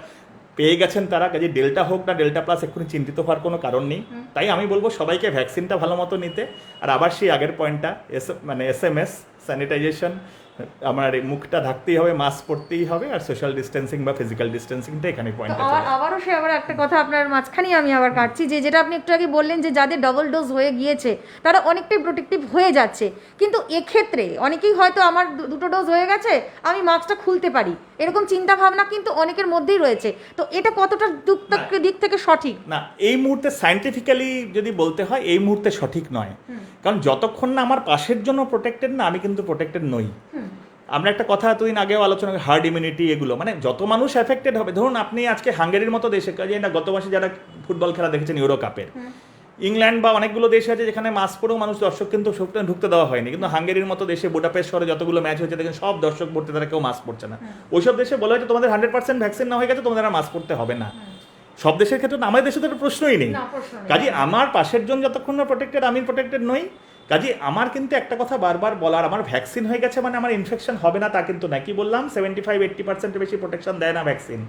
পেয়ে গেছেন তারা। কাজে ডেল্টা হোক না ডেল্টা প্লাস এক্ষুনি চিন্তিত হওয়ার কোনো কারণ নেই। তাই আমি বলবো সবাইকে ভ্যাকসিনটা ভালো মতো নিতে। আর আবার সেই আগের পয়েন্টটা, মানে SMS, স্যানিটাইজেশন, আমার মুখটা ঢাকতেই হবে, মাস্ক পরতেই হবে, আর সোশ্যাল ডিস্টেন্সিং বা ফিজিক্যাল ডিস্টেন্সিংটা এখানে পয়েন্ট। আবার একটা কথা আপনার মাঝখানেই আমি আবার কাটছি, যেটা আপনি একটু আগে বললেন যে যাদের ডবল ডোজ হয়ে গিয়েছে তারা অনেকটাই প্রোটেক্টিভ হয়ে যাচ্ছে, কিন্তু এক্ষেত্রে অনেকেই হয়তো আমার 2টো ডোজ হয়ে গেছে, আমি মাস্কটা খুলতে পারি, এরকম চিন্তা ভাবনা কিন্তু অনেকের মধ্যেই রয়েছে। তো এটা কতটা দিক থেকে সঠিক? না, এই মুহূর্তে সায়েন্টিফিক্যালি যদি বলতে হয় এই মুহূর্তে সঠিক নয়, কারণ যতক্ষণ না আমার পাশের জন্য প্রোটেক্টেড না, আমি কিন্তু প্রোটেক্টেড নই। আমরা একটা কথা এতদিন আগেও আলোচনা করি, হার্ড ইমিউনিটি, এগুলো মানে যত মানুষ এফেক্টেড হবে। ধরুন আপনি আজকে হাঙ্গেরির মতো দেশে, কাজে না গত মাসে যারা ফুটবল খেলা দেখেছেন ইউরো কাপের, ইংল্যান্ড বা অনেকগুলো দেশ আছে যেখানে মাস্ক পরেও মানুষ দর্শক কিন্তু ঢুকতে দেওয়া হয়নি, কিন্তু হাঙ্গেরির মতো দেশে বুডাপেস্ট শহরে যতগুলো ম্যাচ হয়েছে দেখেন সব দর্শক পড়তে, তারা কেউ মাস্ক পরছে না। ওইসব দেশে বলা হয়েছে তোমাদের 100% ভ্যাকসিন না হয়ে গেছে, তোমাদের আর মাস্ক পরতে হবে না। সব দেশের ক্ষেত্রে আমাদের দেশে তো একটা প্রশ্নই নেই। কাজে আমার পাশের জন যতক্ষণ না প্রোটেক্টেড, আমি প্রোটেক্টেড নই। কাজে আমার কিন্তু একটা কথা বারবার বলার, আমার ভ্যাকসিন হয়ে গেছে মানে আমার ইনফেকশন হবে না তা কিন্তু না। কি বললাম, 75-80% বেশি প্রোটেকশন দেয় না ভ্যাকসিন।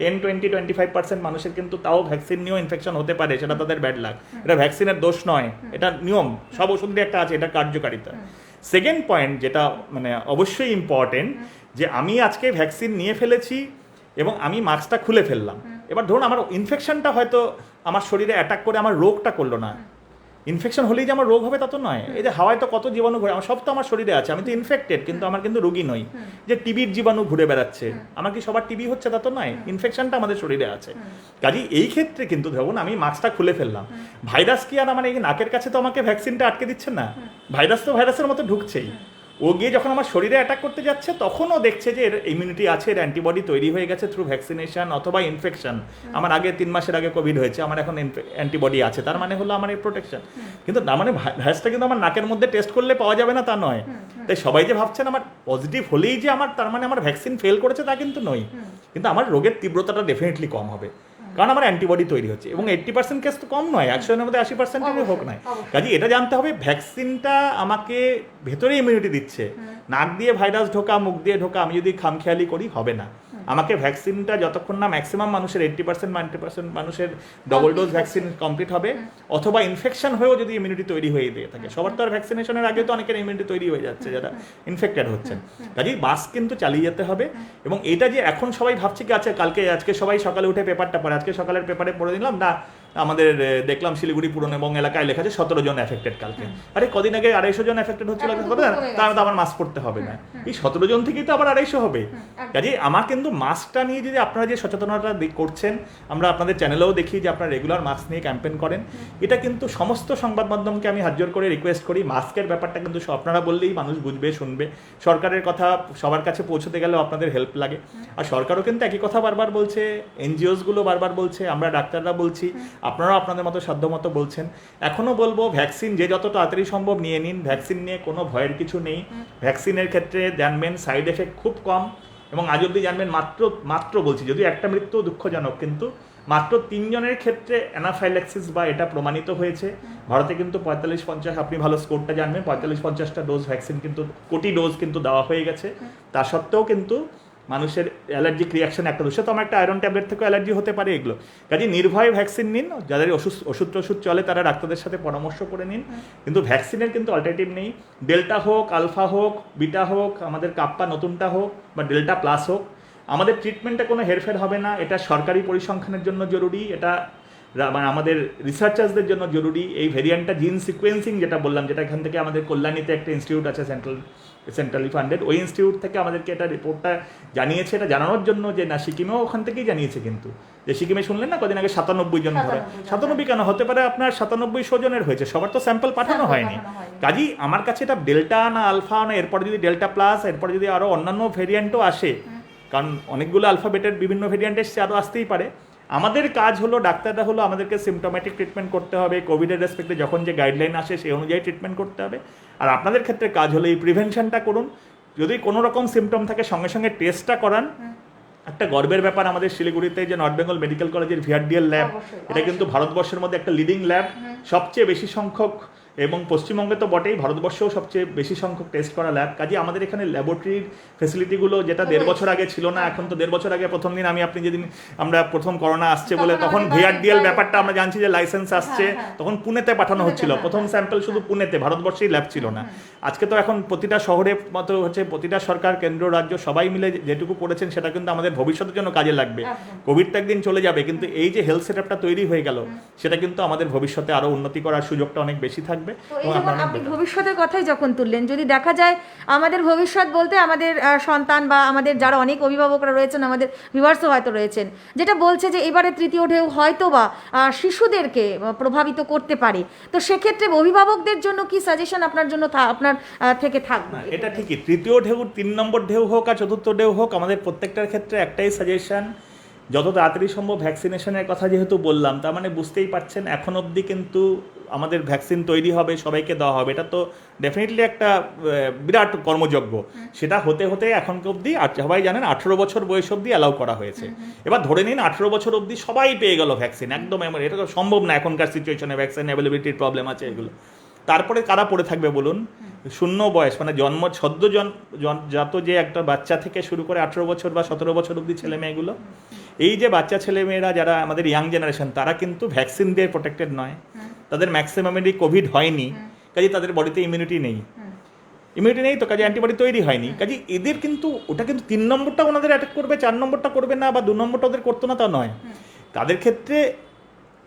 10-20-25% মানুষের কিন্তু তাও ভ্যাকসিন নিয়েও ইনফেকশন হতে পারে, সেটা তাদের ব্যাড লাক। এটা ভ্যাকসিনের দোষ নয়, এটা নিয়ম, সব ওষুধের একটা আছে, এটা কার্যকারিতা। সেকেন্ড পয়েন্ট যেটা মানে অবশ্যই ইম্পর্টেন্ট, যে আমি আজকে ভ্যাকসিন নিয়ে ফেলেছি এবং আমি মাস্কটা খুলে ফেললাম। এবার ধরুন আমার ইনফেকশনটা হয়তো আমার শরীরে অ্যাটাক করে আমার রোগটা করলো না। ইনফেকশন হলেই যে আমার রোগ হবে তা তো নয়। এই যে হাওয়ায় তো কত জীবাণু ঘুরে, আমার সব তো আমার শরীরে আছে, আমি তো ইনফেক্টেড, কিন্তু আমার কিন্তু রোগী নই। যে টিবির জীবাণু ঘুরে বেড়াচ্ছে, আমার কি সবার টিবি হচ্ছে তা তো নয়, ইনফেকশনটা আমাদের শরীরে আছে। কাজেই এই ক্ষেত্রে কিন্তু ধরুন আমি মাস্কটা খুলে ফেললাম, ভাইরাস কি আর আমার এই নাকের কাছে তো আমাকে ভ্যাকসিনটা আটকে দিচ্ছে না, ভাইরাস তো ভাইরাসের মতো ঢুকছেই। ও গিয়ে যখন আমার শরীরে অ্যাটাক করতে যাচ্ছে তখনও দেখছে যে এর ইমিউনিটি আছে, এর অ্যান্টিবডি তৈরি হয়ে গেছে থ্রু ভ্যাকসিনেশন অথবা ইনফেকশন। আমার আগে 3 মাসের আগে কোভিড হয়েছে, আমার এখন অ্যান্টিবডি আছে, তার মানে হলো আমার এই প্রোটেকশন। কিন্তু তার মানে ভাইরাসটা কিন্তু আমার নাকের মধ্যে টেস্ট করলে পাওয়া যাবে না তা নয়। তাই সবাই যে ভাবছেন আমার পজিটিভ হলেই যে আমার তার মানে আমার ভ্যাকসিন ফেল করেছে তা কিন্তু নয়, কিন্তু আমার রোগের তীব্রতাটা ডেফিনেটলি কম হবে, কারণ আমার অ্যান্টিবডি তৈরি হচ্ছে। এবং 80% কেস তো কম নয়, 100-এর মধ্যে 80% হোক নয়। কাজে এটা জানতে হবে ভ্যাকসিনটা আমাকে ভেতরে ইমিউনিটি দিচ্ছে, নাক দিয়ে ভাইরাস ঢোকা, মুখ দিয়ে ঢোকা আমি যদি খামখেয়ালি করি হবে না। আমাকে ভ্যাকসিনটা যতক্ষণ না ম্যাক্সিমাম মানুষের 80% মানুষের ডবল ডোজ ভ্যাকসিন কমপ্লিট হবে, অথবা ইনফেকশন হয়েও যদি ইমিউনিটি তৈরি হয়ে দিয়ে থাকে। সবার তো আর ভ্যাকসিনেশনের আগে তো অনেকের ইমিউনিটি তৈরি হয়ে যাচ্ছে যারা ইনফেক্টেড হচ্ছেন। কাজেই মাস্ক কিন্তু চালিয়ে যেতে হবে। এবং এটা যে এখন সবাই ভাবছে কি আচ্ছা আজকে সবাই সকালে উঠে পেপারটা পড়ে, আজকে সকালের পেপারে পড়ে দিলাম না, আমাদের দেখলাম শিলিগুড়ি পুরনো এলাকায় লেখা আছে 17 জন এফেক্টেড কালকে। আরে কদিন আগে 250 জন এফেক্টেড হচ্ছিল, তার তো আমার মাস্ক পড়তে হবে না। এই 17 জন থেকেই তো আবার 250 হবে। কাজে আমার কিন্তু মাস্কটা নিয়ে যদি আপনারা যে সচেতনতা করছেন, আমরা আপনাদের চ্যানেলেও দেখি যে আপনারা রেগুলার মাস্ক নিয়ে ক্যাম্পেইন করেন, এটা কিন্তু সমস্ত সংবাদ মাধ্যমকে আমি হাত জোর করে রিকোয়েস্ট করি, মাস্কের ব্যাপারটা কিন্তু আপনারা বললেই মানুষ বুঝবে, শুনবে। সরকারের কথা সবার কাছে পৌঁছতে গেলেও আপনাদের হেল্প লাগে, আর সরকারও কিন্তু একই কথা বারবার বলছে, এনজিওসগুলো বারবার বলছে, আমরা ডাক্তাররা বলছি, আপনারাও আপনাদের মতো সাধ্যমতো বলছেন। এখনও বলবো ভ্যাকসিন যে যত তাড়াতাড়ি সম্ভব নিয়ে নিন, ভ্যাকসিন নিয়ে কোনো ভয়ের কিছু নেই। ভ্যাকসিনের ক্ষেত্রে জানবেন সাইড এফেক্ট খুব কম, এবং আজ অব্দি জানবেন মাত্র বলছি, যদি একটা মৃত্যু দুঃখজনক, কিন্তু মাত্র 3 জনের ক্ষেত্রে অ্যানাফাইল্যাক্সিস বা এটা প্রমাণিত হয়েছে। ভারতে কিন্তু 45-50, আপনি ভালো স্কোরটা জানবেন, 45-50টা ডোজ ভ্যাকসিন কিন্তু কোটি ডোজ কিন্তু দেওয়া হয়ে গেছে। তা সত্ত্বেও কিন্তু মানুষের অ্যালার্জিক রিয়াকশন একটা দোষে তো আমার একটা আয়রন ট্যাবলেট থেকেও অ্যালার্জি হতে পারে। এগুলো কাজে নির্ভয়ে ভ্যাকসিন নিন, যাদের ওষুধ চলে তারা ডাক্তারদের সাথে পরামর্শ করে নিন। কিন্তু ভ্যাকসিনের কিন্তু অল্টারনেটিভ নেই। ডেল্টা হোক, আলফা হোক, বিটা হোক, আমাদের কাপ্পা নতুনটা হোক বা ডেল্টা প্লাস হোক, আমাদের ট্রিটমেন্টে কোনো হেরফের হবে না। এটা সরকারি পরিসংখ্যানের জন্য জরুরি, এটা মানে আমাদের রিসার্চার্সদের জন্য জরুরি। এই ভেরিয়েন্টটা জিন সিকোয়েন্সিং যেটা বললাম, যেটা এখান থেকে আমাদের কল্যাণীতে একটা ইনস্টিটিউট আছে সেন্ট্রালি ফান্ডেড, ওই ইনস্টিটিউট থেকে আমাদেরকে এটা রিপোর্টটা জানিয়েছে, এটা জানানোর জন্য যে না সিকিমেও ওখান থেকেই জানিয়েছে। কিন্তু যে সিকিমে শুনলেন না কদিন আগে 97 জন ধরে, 97 কেন হতে পারে আপনার 9700 জনের হয়েছে, সবার তো স্যাম্পল পাঠানো হয়নি। কাজেই আমার কাছে এটা ডেল্টা না আলফা না, এরপরে যদি ডেল্টা প্লাস, এরপরে যদি আরও অন্যান্য ভেরিয়েন্টও আসে, কারণ অনেকগুলো অ্যালফাবেটের বিভিন্ন ভেরিয়েন্ট এসছে, আরও আসতেই পারে। আমাদের কাজ হলো, ডাক্তাররা হলো, আমাদেরকে সিমটোম্যাটিক ট্রিটমেন্ট করতে হবে, কোভিডের রেসপেক্টে যখন যে গাইডলাইন আসে সেই অনুযায়ী ট্রিটমেন্ট করতে হবে। আর আপনাদের ক্ষেত্রে কাজ হলো এই প্রিভেনশনটা করুন। যদি কোনো রকম সিমটম থাকে সঙ্গে সঙ্গে টেস্টটা করান। একটা গর্বের ব্যাপার আমাদের শিলিগুড়িতে যে নর্থ বেঙ্গল মেডিকেল কলেজের ভিআরডিএল ল্যাব, এটা কিন্তু ভারতবর্ষের মধ্যে একটা লিডিং ল্যাব, সবচেয়ে বেশি সংখ্যক, এবং পশ্চিমবঙ্গে তো বটেই, ভারতবর্ষেও সবচেয়ে বেশি সংখ্যক টেস্ট করা ল্যাব। কাজে আমাদের এখানে ল্যাবরেটরির ফেসিলিটিগুলো যেটা 1.5 বছর আগে ছিল না, এখন তো 1.5 বছর আগে প্রথম দিন আপনি যেদিন আমরা প্রথম করোনা আসছে বলে তখন ভিআরডিএল ব্যাপারটা আমরা জানছি যে লাইসেন্স আসছে, তখন পুনেতে পাঠানো হচ্ছিল, প্রথম স্যাম্পল শুধু পুনেতে, ভারতবর্ষেই ল্যাব ছিল না। আজকে তো এখন প্রতিটা শহরে মতো হচ্ছে, প্রতিটা সরকার, কেন্দ্র, রাজ্য সবাই মিলে যেটুকু করেছেন সেটা কিন্তু আমাদের ভবিষ্যতের জন্য কাজে লাগবে। কোভিড তো একদিন চলে যাবে, কিন্তু এই যে হেলথ সেটআপটা তৈরি হয়ে গেল সেটা কিন্তু আমাদের ভবিষ্যতে আরও উন্নতি করার সুযোগটা অনেক বেশি থাকবে। থাকবে তো এই এবং যেমন আমরা আপনি ভবিষ্যতের কথাই যখন তুললেন, যদি দেখা যায় আমাদের ভবিষ্যৎ বলতে আমাদের সন্তান বা আমাদের যারা অনেক অভিভাবকরা রয়েছেন, আমাদের ভিউয়ার্সও হয়তো রয়েছেন, যেটা বলছে যে এবারে তৃতীয় ঢেউ হয়তো বা শিশুদেরকে প্রভাবিত করতে পারে, তো সেক্ষেত্রে অভিভাবকদের জন্য কি সাজেশন আপনার জন্য আপনার থেকে থাকবে? না, এটা ঠিকই, তৃতীয় ঢেউ 3 নম্বর ঢেউ হোক আর চতুর্থ ঢেউ হোক, আমাদের প্রত্যেকটার ক্ষেত্রে একটাই সাজেশন, যত তাড়াতাড়ি সম্ভব ভ্যাকসিনেশনের কথা যেহেতু বললাম, তার মানে বুঝতেই পারছেন এখন অবধি কিন্তু আমাদের ভ্যাকসিন তৈরি হবে, সবাইকে দেওয়া হবে, এটা তো ডেফিনেটলি একটা বিরাট কর্মযজ্ঞ। সেটা হতে হতে এখন অবধি সবাই জানেন 18 বছর বয়স অবধি অ্যালাউ করা হয়েছে। এবার ধরে নিন 18 বছর অবধি সবাই পেয়ে গেল ভ্যাকসিন, একদম এটা তো সম্ভব না এখনকার সিচুয়েশনে, ভ্যাকসিন অ্যাভেলেবিলিটির প্রবলেম আছে এগুলো। তারপরে কারা পড়ে থাকবে বলুন? শূন্য বয়স মানে জাত যে একটা বাচ্চা থেকে শুরু করে 18 বছর বা 17 বছর অবধি ছেলে মেয়েগুলো, এই যে বাচ্চা ছেলে মেয়েরা যারা আমাদের ইয়াং জেনারেশন, তারা কিন্তু ভ্যাকসিন দিয়ে প্রোটেক্টেড নয়, তাদের ম্যাক্সিমামেরই কোভিড হয়নি, কাজে তাদের বডিতে ইমিউনিটি নেই, তো কাজে অ্যান্টিবডি তৈরি হয়নি, কাজে এদের কিন্তু ওটা কিন্তু 3 নম্বরটা ওনাদের অ্যাটাক করবে, 4 নম্বরটা করবে না, বা 2 নম্বরটা ওদের করতো না তা নয়, তাদের ক্ষেত্রে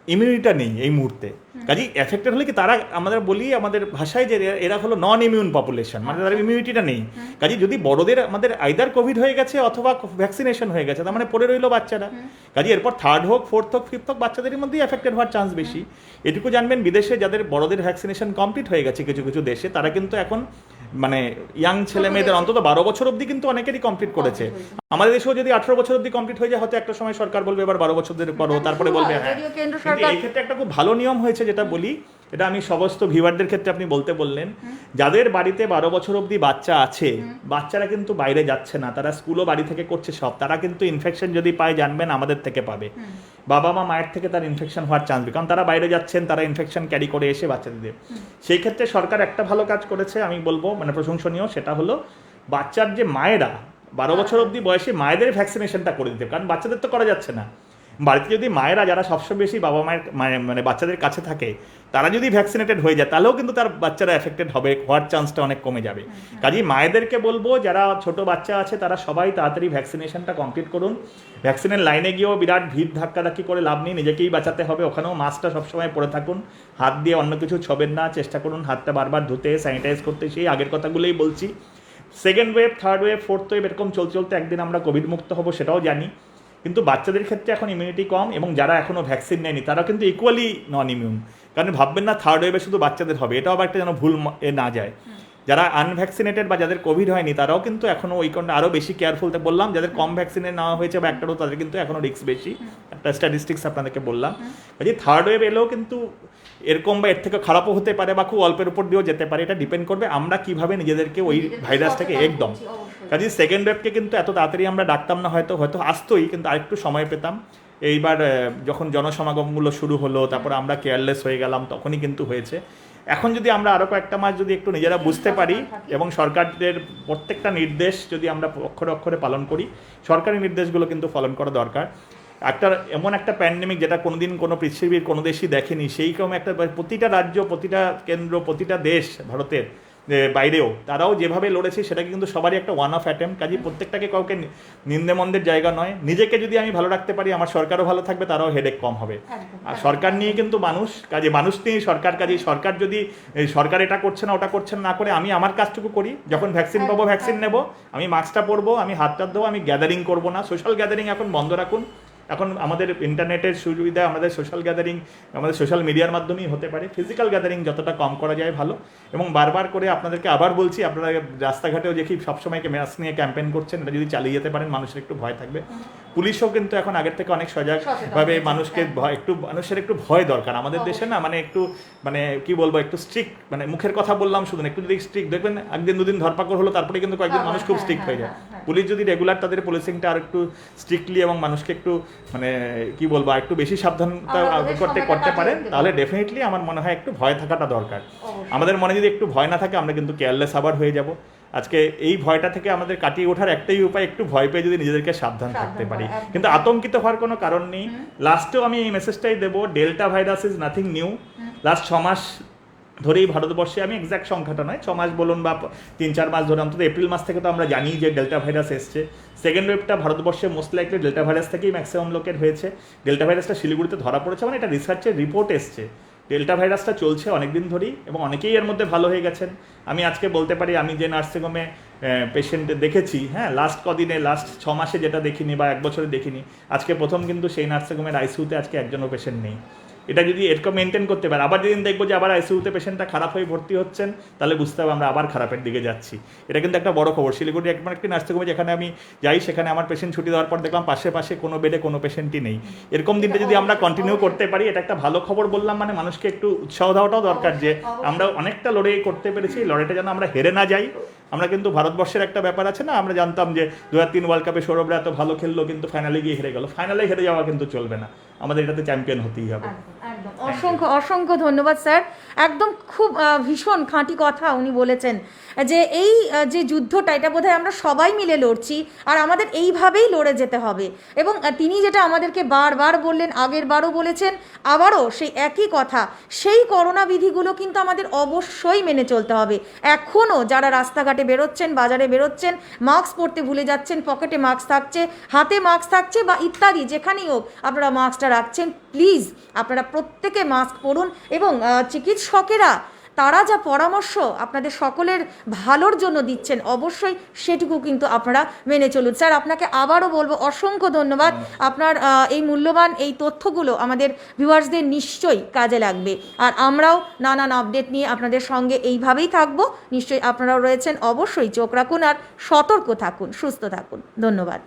ইমিউনিটিটা নেই এই মুহূর্তে। কাজেই এফেক্টেড হলে কি তারা, আমাদের বলি আমাদের ভাষায় যে এরা হলো নন ইমিউন পপুলেশন, মানে তাদের ইমিউনিটিটা নেই। কাজেই যদি বড়দের আমাদের আইদার কোভিড হয়ে গেছে অথবা ভ্যাকসিনেশন হয়ে গেছে, তার মানে পড়ে রইলো বাচ্চারা। কাজেই এরপর 3rd হোক 4th হোক 5th হোক বাচ্চাদের মধ্যেই এফেক্টেড হওয়ার চান্স বেশি। এটুকু জানবেন, বিদেশে যাদের বড়দের ভ্যাকসিনেশন কমপ্লিট হয়ে গেছে কিছু কিছু দেশে, তারা কিন্তু এখন মানে ইয়াং ছেলে মেয়েদের অন্তত 12 বছর অবধি কিন্তু অনেকেরই কমপ্লিট করেছে। আমাদের দেশেও যদি 18 বছর অবধি কমপ্লিট হয়ে যায়, হয়তো একটা সময় সরকার বলবে এবার 12 বছরের পর, তারপরে বলবে হ্যাঁ। কিন্তু এই ক্ষেত্রে একটা খুব ভালো নিয়ম হয়েছে যেটা বলি, এটা আমি সমস্ত ভিউয়ারদের ক্ষেত্রে আপনি বললেন, যাদের বাড়িতে 12 বছর অবধি বাচ্চা আছে, বাচ্চারা কিন্তু বাইরে যাচ্ছে না, তারা স্কুলও বাড়ি থেকে করছে সব, তারা কিন্তু ইনফেকশন যদি পায় জানবেন আমাদের থেকে পাবে, বাবা মা মায়ের থেকে তার ইনফেকশন হওয়ার চান্স, কারণ তারা বাইরে যাচ্ছেন, তারা ইনফেকশন ক্যারি করে এসে বাচ্চাদের। সেই ক্ষেত্রে সরকার একটা ভালো কাজ করেছে আমি বলবো, মানে প্রশংসনীয়, সেটা হলো বাচ্চার যে মায়েরা 12 বছর অবধি বয়সে মায়েদের ভ্যাকসিনেশনটা করে দিতে, কারণ বাচ্চাদের তো করা যাচ্ছে না। বাড়িতে যদি মায়েরা, যারা সবসময় বেশি বাবা মায়ের মানে বাচ্চাদের কাছে থাকে, তারা যদি ভ্যাকসিনেটেড হয়ে যায়, তাহলেও কিন্তু তার বাচ্চারা এফেক্টেড হওয়ার চান্সটা অনেক কমে যাবে। কাজেই মায়েদেরকে বলবো, যারা ছোট বাচ্চা আছে তারা সবাই তাড়াতাড়ি ভ্যাকসিনেশনটা কমপ্লিট করুন। ভ্যাকসিনের লাইনে গিয়েও বিরাট ভিড় ধাক্কাধাক্কি করে লাভ নেই, নিজেকেই বাঁচাতে হবে, ওখানেও মাস্কটা সবসময় পরে থাকুন, হাত দিয়ে অন্য কিছু ছবেন না, চেষ্টা করুন হাতটা বারবার ধুতে, স্যানিটাইজ করতে, সেই আগের কথাগুলোই বলছি। 2nd wave, 3rd wave, 4th wave এরকম চলতে একদিন আমরা কোভিড মুক্ত হব সেটাও জানি, কিন্তু বাচ্চাদের ক্ষেত্রে এখন ইমিউনিটি কম, এবং যারা এখনও ভ্যাকসিন নেয়নি তারাও কিন্তু ইকুয়ালি নন ইমিউন। কারণ ভাববেন না 3rd ওয়েভে শুধু বাচ্চাদের হবে, এটাও আবার একটা যেন ভুল না যায়। যারা আনভ্যাকসিনেটেড বা যাদের কোভিড হয়নি তারাও কিন্তু এখনও ওই কারণে আরও বেশি কেয়ারফুল। বললাম যাদের কম ভ্যাকসিনে নেওয়া হয়েছে বা একটারও, তাদের কিন্তু এখনও রিস্ক বেশি, একটা স্ট্যাটিস্টিক্স আপনাদেরকে বললাম। কাজে 3rd ওয়েভ এলেও কিন্তু এরকম বা এর থেকে খারাপও হতে পারে বা খুব অল্পের উপর দিয়েও যেতে পারে, এটা ডিপেন্ড করবে আমরা কিভাবে নিজেদেরকে ওই ভাইরাস থেকে একদম। কাজে 2nd ওয়েভকে কিন্তু এত তাড়াতাড়ি আমরা ডাকতাম না, হয়তো আসতোই, কিন্তু আরেকটু সময় পেতাম। এইবার যখন জনসমাগমগুলো শুরু হলো, তারপর আমরা কেয়ারলেস হয়ে গেলাম, তখনই কিন্তু হয়েছে। এখন যদি আমরা আরও কয়েকটা মাস যদি একটু নিজেরা বুঝতে পারি এবং সরকারের প্রত্যেকটা নির্দেশ যদি আমরা অক্ষরে অক্ষরে পালন করি, সরকারি নির্দেশগুলো কিন্তু পালন করা দরকার। এমন একটা প্যান্ডেমিক যেটা কোনোদিন কোনো পৃথিবীর কোনো দেশই দেখেনি, সেই রকম একটা প্রতিটা রাজ্য, প্রতিটা কেন্দ্র, প্রতিটা দেশ ভারতের বাইরেও তারাও যেভাবে লড়েছে, সেটাকে কিন্তু সবারই একটা ওয়ান অফ অ্যাটেম্প। কাজে প্রত্যেকটাকে কাউকে নিন্দেমন্দের জায়গা নয়, নিজেকে যদি আমি ভালো রাখতে পারি, আমার সরকারও ভালো থাকবে, তারাও হেডেক কম হবে। আর সরকার নিয়ে কিন্তু মানুষ নিয়ে সরকার, কাজে সরকার যদি সরকার এটা করছে না ওটা করছে না করে আমি আমার কাজটুকু করি, যখন ভ্যাকসিন পাবো ভ্যাকসিন নেব, আমি মাস্কটা পরবো, আমি হাতটা দেবো, আমি গ্যাদারিং করবো না, সোশ্যাল গ্যাদারিং এখন বন্ধ রাখুন। এখন আমাদের ইন্টারনেটের সুবিধা, আমাদের সোশ্যাল গ্যাদারিং আমাদের সোশ্যাল মিডিয়ার মাধ্যমেই হতে পারে, ফিজিক্যাল গ্যাদারিং যতটা কম করা যায় ভালো। এবং বারবার করে আপনাদেরকে আবার বলছি, আপনারা রাস্তাঘাটেও দেখি সবসময় মাস্ক নিয়ে ক্যাম্পেইন করছেন, এটা যদি চালিয়ে যেতে পারেন মানুষের একটু ভয় থাকবে। পুলিশও কিন্তু এখন আগের থেকে অনেক সজাগভাবে মানুষকে মানুষের একটু ভয় দরকার আমাদের দেশে না, মানে একটু মানে কি বলবো, একটু স্ট্রিক্ট, মানে মুখের কথা বললাম শুধু, একটু যদি স্ট্রিক্ট দেখবেন, একদিন দুদিন ধরপাকড় হলো, তারপরে কিন্তু কয়েকদিন মানুষ খুব স্ট্রিক্ট হয়ে যায়। পুলিশ যদি রেগুলার তাদের পুলিশিংটা আর একটু স্ট্রিক্টলি এবং মানুষকে একটু মানে কি বলবো একটু বেশি সাবধানতা করতে পারেন, তাহলে ডেফিনেটলি আমার মনে হয় একটু ভয় থাকাটা দরকার। আমাদের মনে যদি একটু ভয় না থাকে, আমরা কিন্তু কেয়ারলেস আবার হয়ে যাব। আজকে এই ভয়টা থেকে আমাদের কাটিয়ে ওঠার একটাই উপায়, একটু ভয় পেয়ে যদি নিজেদেরকে সাবধান থাকতে পারি, কিন্তু আতঙ্কিত হওয়ার কোনো কারণ নেই। লাস্টেও আমি এই মেসেজটাই দেবো, delta virus is nothing new. Last 6 মাস ধরেই ভারতবর্ষে, আমি এক্স্যাক্ট সংখ্যাটা নয়, 6 মাস বলুন বা 3-4 মাস ধরে, অন্তত এপ্রিল মাস থেকে তো আমরা জানি যে ডেল্টা ভাইরাস এসছে। 2nd ওয়েভটা ভারতবর্ষে মোস্ট লাইকলি ডেল্টা ভাইরাস থেকেই ম্যাক্সিমাম লোকের হয়েছে। ডেল্টা ভাইরাসটা শিলিগুড়িতে ধরা পড়েছে, মানে এটা রিসার্চের রিপোর্ট এসছে। ডেল্টা ভাইরাসটা চলছে অনেক দিন ধরেই এবং অনেকেই এর মধ্যে ভালো হয়ে গেছেন। আমি আজকে বলতে পারি আমি যে নার্সিংহোমে পেশেন্ট দেখেছি, হ্যাঁ, লাস্ট কদিনে, লাস্ট 6 মাসে যেটা দেখিনি বা 1 বছরে দেখিনি, আজকে প্রথম কিন্তু সেই নার্সিংহোমের আইসিইউতে আজকে একজনও পেশেন্ট নেই। এটা যদি এরকম মেনটেন করতে পারে, আবার যেদিন দেখবো যে আবার আইসিইউতে পেশেন্টটা খারাপ হয়ে ভর্তি হচ্ছেন, তাহলে বুঝতে হবে আমরা আবার খারাপের দিকে যাচ্ছি। এটা কিন্তু একটা বড় খবর। শিলিগুড়ি একটি নার্সিংহোমে যেখানে আমি যাই, সেখানে আমার পেশেন্ট ছুটি দেওয়ার পর দেখলাম পাশে কোনো বেডে কোনো পেশেন্টই নেই। এরকম দিনটা যদি আমরা কন্টিনিউ করতে পারি, এটা একটা ভালো খবর বললাম, মানে মানুষকে একটু উৎসাহ দেওয়াটাও দরকার যে আমরা অনেকটা লড়াই করতে পেরেছি, লড়াইটা যেন আমরা হেরে না যাই। আমরা কিন্তু ভারতবর্ষের একটা ব্যাপার আছে না, আমরা জানতাম যে 2003 ওয়ার্ল্ড কাপে সৌরভরা এত ভালো খেললো কিন্তু ফাইনালে গিয়ে হেরে গেল। ফাইনালে হেরে যাওয়া কিন্তু চলবে না, আমাদের এটাতে চ্যাম্পিয়ন হতেই হবে। একদম অসংখ্য ধন্যবাদ স্যার। একদম খুব ভীষণ খাঁটি কথা উনি বলেছেন যে এই যে যুদ্ধটা, এটা বোধহয় আমরা সবাই মিলে লড়ছি আর আমাদের এইভাবেই লড়ে যেতে হবে। এবং তিনি যেটা আমাদেরকে বারবার বললেন, আগের বারও বলেছেন, আবারও সেই একই কথা, সেই করোনা বিধিগুলো কিন্তু আমাদের অবশ্যই মেনে চলতে হবে। এখনও যারা রাস্তাঘাটে বেরোচ্ছেন, বাজারে বেরোচ্ছেন, মাস্ক পরতে ভুলে যাচ্ছেন, পকেটে মাস্ক থাকছে, হাতে মাস্ক থাকছে বা ইত্যাদি যেখানেই হোক আপনারা মাস্কটা রাখছেন, প্লিজ আপনারা প্রত্যেকে মাস্ক পরুন। এবং চিকিৎসকেরা তারা যা পরামর্শ আপনাদের সকলের ভালোর জন্য দিচ্ছেন, অবশ্যই সেটুকু কিন্তু আপনারা মেনে চলুন। স্যার, আপনাকে আবারও বলবো অসংখ্য ধন্যবাদ। আপনার এই মূল্যবান এই তথ্যগুলো আমাদের ভিউয়ার্সদের নিশ্চয়ই কাজে লাগবে। আর আমরাও নানান আপডেট নিয়ে আপনাদের সঙ্গে এইভাবেই থাকবো। নিশ্চয়ই আপনারাও রয়েছেন, অবশ্যই চোখ রাখুন আর সতর্ক থাকুন, সুস্থ থাকুন। ধন্যবাদ।